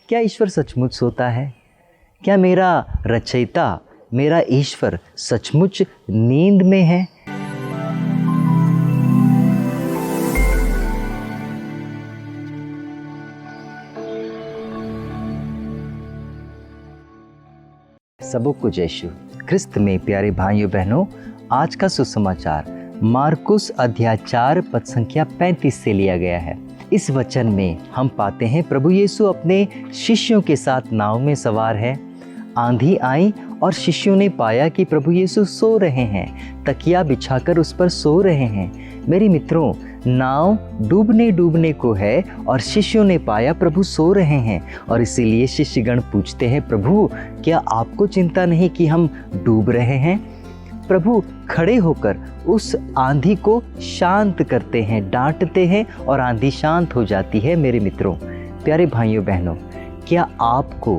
क्या ईश्वर सचमुच सोता है? क्या मेरा रचयिता, मेरा ईश्वर सचमुच नींद में है? सबको यीशु ख्रिस्त में प्यारे भाइयों बहनों, आज का सुसमाचार मार्कुस अध्याय 4 पद संख्या 35 से लिया गया है। इस वचन में हम पाते हैं प्रभु यीशु अपने शिष्यों के साथ नाव में सवार है। आंधी आई और शिष्यों ने पाया कि प्रभु यीशु सो रहे हैं, तकिया बिछाकर उस पर सो रहे हैं। मेरे मित्रों, नाव डूबने को है और शिष्यों ने पाया प्रभु सो रहे हैं, और इसीलिए शिष्यगण पूछते हैं, प्रभु क्या आपको चिंता नहीं कि हम डूब रहे हैं? प्रभु खड़े होकर उस आंधी को शांत करते हैं, डांटते हैं और आंधी शांत हो जाती है। मेरे मित्रों, प्यारे भाइयों बहनों, क्या आपको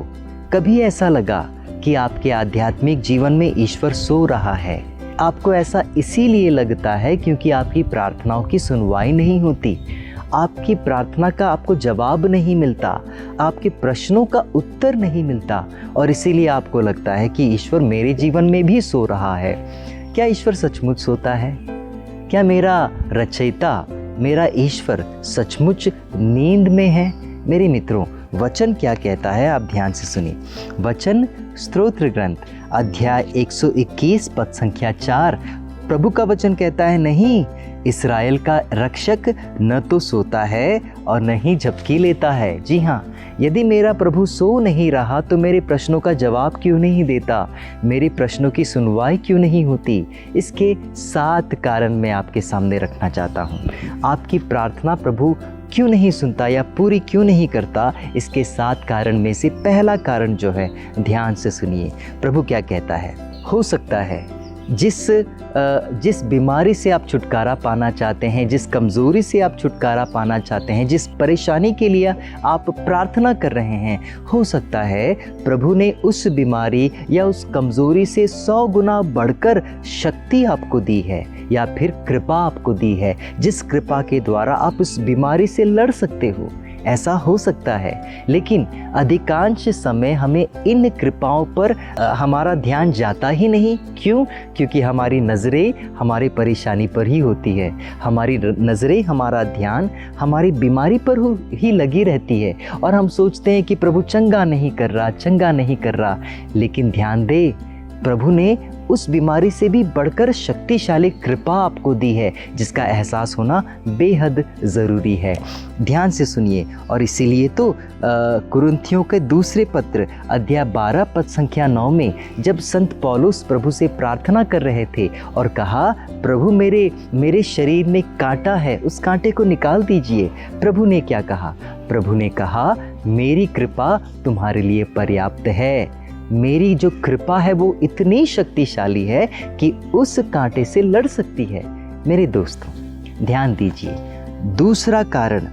कभी ऐसा लगा कि आपके आध्यात्मिक जीवन में ईश्वर सो रहा है? आपको ऐसा इसीलिए लगता है क्योंकि आपकी प्रार्थनाओं की सुनवाई नहीं होती, आपकी प्रार्थना का आपको जवाब नहीं मिलता, आपके प्रश्नों का उत्तर नहीं मिलता, और इसीलिए आपको लगता है कि ईश्वर मेरे जीवन में भी सो रहा है। क्या ईश्वर सचमुच सोता है? क्या मेरा रचयिता, मेरा ईश्वर सचमुच नींद में है? मेरे मित्रों, वचन क्या कहता है, आप ध्यान से सुनिए। वचन स्तोत्र ग्रंथ अध्याय 121 पद संख्या 4, प्रभु का वचन कहता है, नहीं, इस्राएल का रक्षक न तो सोता है और न ही झपकी लेता है। जी हाँ, यदि मेरा प्रभु सो नहीं रहा तो मेरे प्रश्नों का जवाब क्यों नहीं देता, मेरे प्रश्नों की सुनवाई क्यों नहीं होती? इसके 7 कारण मैं आपके सामने रखना चाहता हूँ। आपकी प्रार्थना प्रभु क्यों नहीं सुनता या पूरी क्यों नहीं करता? इसके 7 कारण में से पहला कारण जो है, ध्यान से सुनिए। प्रभु क्या कहता है? हो सकता है जिस बीमारी से आप छुटकारा पाना चाहते हैं, जिस कमज़ोरी से आप छुटकारा पाना चाहते हैं, जिस परेशानी के लिए आप प्रार्थना कर रहे हैं, हो सकता है प्रभु ने उस बीमारी या उस कमज़ोरी से 100 गुना बढ़कर शक्ति आपको दी है, या फिर कृपा आपको दी है, जिस कृपा के द्वारा आप उस बीमारी से लड़ सकते हो। ऐसा हो सकता है, लेकिन अधिकांश समय हमें इन कृपाओं पर हमारा ध्यान जाता ही नहीं। क्यों? क्योंकि हमारी नज़रें हमारी परेशानी पर ही होती है, हमारी नज़रें, हमारा ध्यान हमारी बीमारी पर ही लगी रहती है, और हम सोचते हैं कि प्रभु चंगा नहीं कर रहा। लेकिन ध्यान दे, प्रभु ने उस बीमारी से भी बढ़कर शक्तिशाली कृपा आपको दी है, जिसका एहसास होना बेहद ज़रूरी है। ध्यान से सुनिए। और इसीलिए तो कुरिन्थियों के दूसरे पत्र अध्याय 12 पद संख्या 9 में जब संत पौलुस प्रभु से प्रार्थना कर रहे थे और कहा, प्रभु मेरे शरीर में कांटा है, उस कांटे को निकाल दीजिए, प्रभु ने क्या कहा? प्रभु ने कहा, मेरी कृपा तुम्हारे लिए पर्याप्त है। मेरी जो कृपा है वो इतनी शक्तिशाली है कि उस कांटे से लड़ सकती है। मेरे दोस्तों, ध्यान दीजिए। दूसरा कारण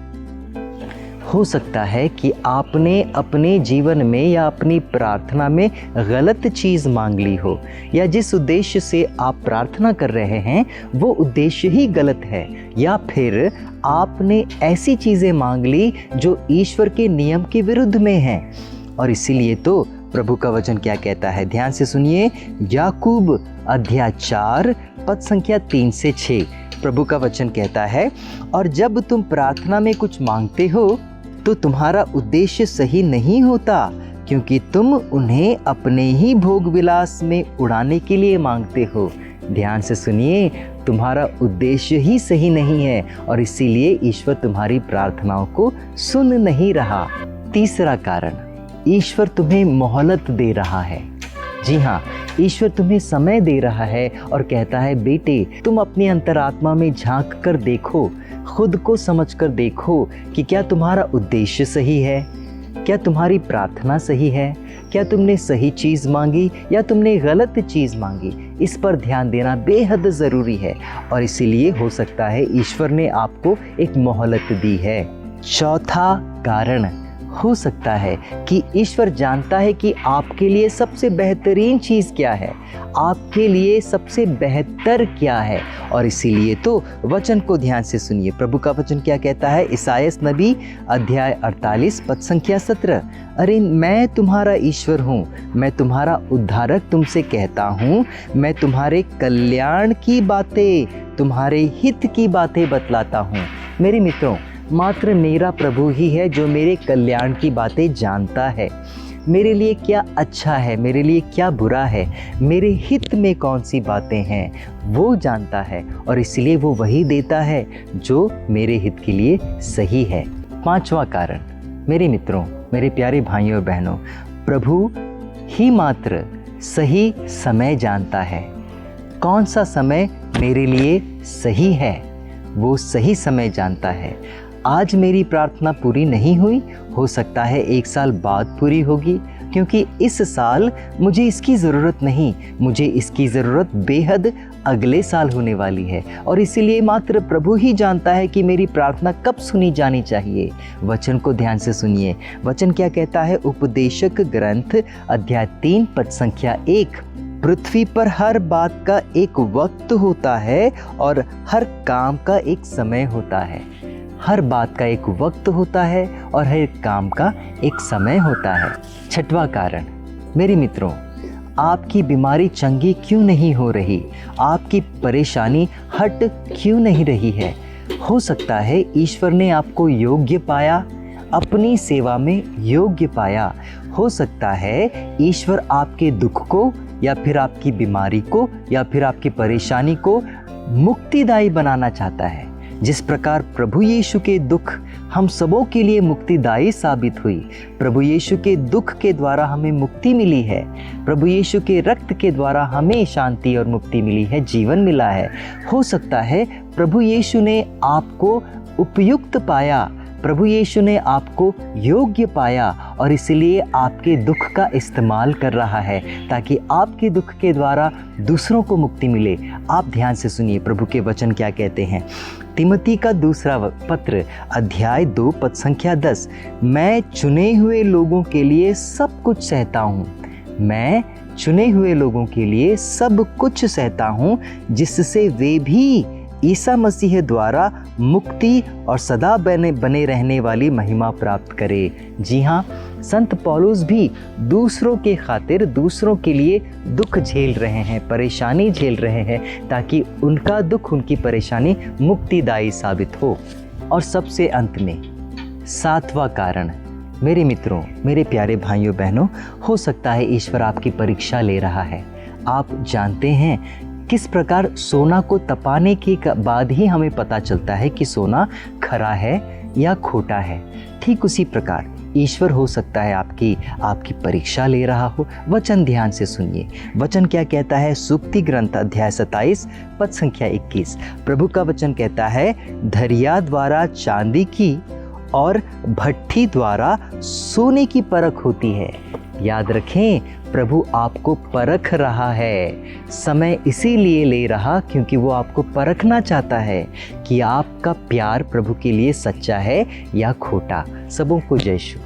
हो सकता है कि आपने अपने जीवन में या अपनी प्रार्थना में गलत चीज़ मांग ली हो, या जिस उद्देश्य से आप प्रार्थना कर रहे हैं वो उद्देश्य ही गलत है, या फिर आपने ऐसी चीज़ें मांग ली जो ईश्वर के नियम के विरुद्ध में हैं। और इसीलिए तो प्रभु का वचन क्या कहता है, ध्यान से सुनिए। याकूब अध्याय 4 पद संख्या 3 से 6, प्रभु का वचन कहता है, और जब तुम प्रार्थना में कुछ मांगते हो तो तुम्हारा उद्देश्य सही नहीं होता, क्योंकि तुम उन्हें अपने ही भोग विलास में उड़ाने के लिए मांगते हो। ध्यान से सुनिए, तुम्हारा उद्देश्य ही सही नहीं है, और इसीलिए ईश्वर तुम्हारी प्रार्थनाओं को सुन नहीं रहा। तीसरा कारण, ईश्वर तुम्हें मोहलत दे रहा है। जी हाँ, ईश्वर तुम्हें समय दे रहा है और कहता है, बेटे तुम अपनी अंतरात्मा में झांक कर देखो, खुद को समझ कर देखो कि क्या तुम्हारा उद्देश्य सही है, क्या तुम्हारी प्रार्थना सही है, क्या तुमने सही चीज़ मांगी या तुमने गलत चीज़ मांगी। इस पर ध्यान देना बेहद ज़रूरी है, और इसीलिए हो सकता है ईश्वर ने आपको एक मोहलत दी है। चौथा कारण हो सकता है कि ईश्वर जानता है कि आपके लिए सबसे बेहतरीन चीज़ क्या है, आपके लिए सबसे बेहतर क्या है, और इसीलिए तो वचन को ध्यान से सुनिए। प्रभु का वचन क्या कहता है? इसायास नबी अध्याय 48 पद संख्या 17, अरे मैं तुम्हारा ईश्वर हूँ, मैं तुम्हारा उद्धारक तुमसे कहता हूँ, मैं तुम्हारे कल्याण की बातें, तुम्हारे हित की बातें बतलाता हूँ। मेरे मित्रों, मात्र मेरा प्रभु ही है जो मेरे कल्याण की बातें जानता है। मेरे लिए क्या अच्छा है, मेरे लिए क्या बुरा है, मेरे हित में कौन सी बातें हैं, वो जानता है, और इसलिए वो वही देता है जो मेरे हित के लिए सही है। पांचवा कारण, मेरे मित्रों, मेरे प्यारे भाइयों और बहनों, प्रभु ही मात्र सही समय जानता है। कौन सा समय मेरे लिए सही है, वो सही समय जानता है। आज मेरी प्रार्थना पूरी नहीं हुई, हो सकता है 1 साल बाद पूरी होगी, क्योंकि इस साल मुझे इसकी ज़रूरत नहीं, मुझे इसकी ज़रूरत बेहद अगले साल होने वाली है, और इसीलिए मात्र प्रभु ही जानता है कि मेरी प्रार्थना कब सुनी जानी चाहिए। वचन को ध्यान से सुनिए। वचन क्या कहता है? उपदेशक ग्रंथ अध्याय 3 पद संख्या 1, पृथ्वी पर हर बात का एक वक्त होता है और हर काम का एक समय होता है। हर बात का एक वक्त होता है और हर काम का एक समय होता है। छठवां कारण, मेरे मित्रों, आपकी बीमारी चंगी क्यों नहीं हो रही, आपकी परेशानी हट क्यों नहीं रही है? हो सकता है ईश्वर ने आपको योग्य पाया, अपनी सेवा में योग्य पाया। हो सकता है ईश्वर आपके दुख को या फिर आपकी बीमारी को या फिर आपकी परेशानी को मुक्तिदायी बनाना चाहता है। जिस प्रकार प्रभु यीशु के दुख हम सबों के लिए मुक्तिदायी साबित हुई, प्रभु यीशु के दुख के द्वारा हमें मुक्ति मिली है, प्रभु यीशु के रक्त के द्वारा हमें शांति और मुक्ति मिली है, जीवन मिला है। हो सकता है प्रभु यीशु ने आपको उपयुक्त पाया, प्रभु यीशु ने आपको योग्य पाया, और इसलिए आपके दुख का इस्तेमाल कर रहा है ताकि आपके दुख के द्वारा दूसरों को मुक्ति मिले। आप ध्यान से सुनिए प्रभु के वचन क्या कहते हैं। तिमोथी का दूसरा पत्र अध्याय 2 पद संख्या 10, मैं चुने हुए लोगों के लिए सब कुछ सहता हूँ, मैं चुने हुए लोगों के लिए सब कुछ सहता हूँ, जिससे वे भी ईसा मसीह द्वारा मुक्ति और सदा बने रहने वाली महिमा प्राप्त करे। जी हाँ, संत पौलुस भी दूसरों के खातिर, दूसरों के लिए दुख झेल रहे हैं, परेशानी झेल रहे हैं, ताकि उनका दुख, उनकी परेशानी मुक्तिदायी साबित हो। और सबसे अंत में 7वां कारण, मेरे मित्रों, मेरे प्यारे भाइयों बहनों, हो सकता है ईश्वर आपकी परीक्षा ले रहा है। आप जानते हैं किस प्रकार सोना को तपाने के बाद ही हमें पता चलता है कि सोना खरा है या खोटा है। ठीक उसी प्रकार ईश्वर हो सकता है आपकी परीक्षा ले रहा हो। वचन ध्यान से सुनिए। वचन क्या कहता है? सूक्ति ग्रंथ अध्याय 27 पद संख्या 21, प्रभु का वचन कहता है, धरिया द्वारा चांदी की और भट्ठी द्वारा सोने की परख होती है। याद रखें, प्रभु आपको परख रहा है। समय इसीलिए ले रहा क्योंकि वो आपको परखना चाहता है कि आपका प्यार प्रभु के लिए सच्चा है या खोटा। सबों को जय यीशु।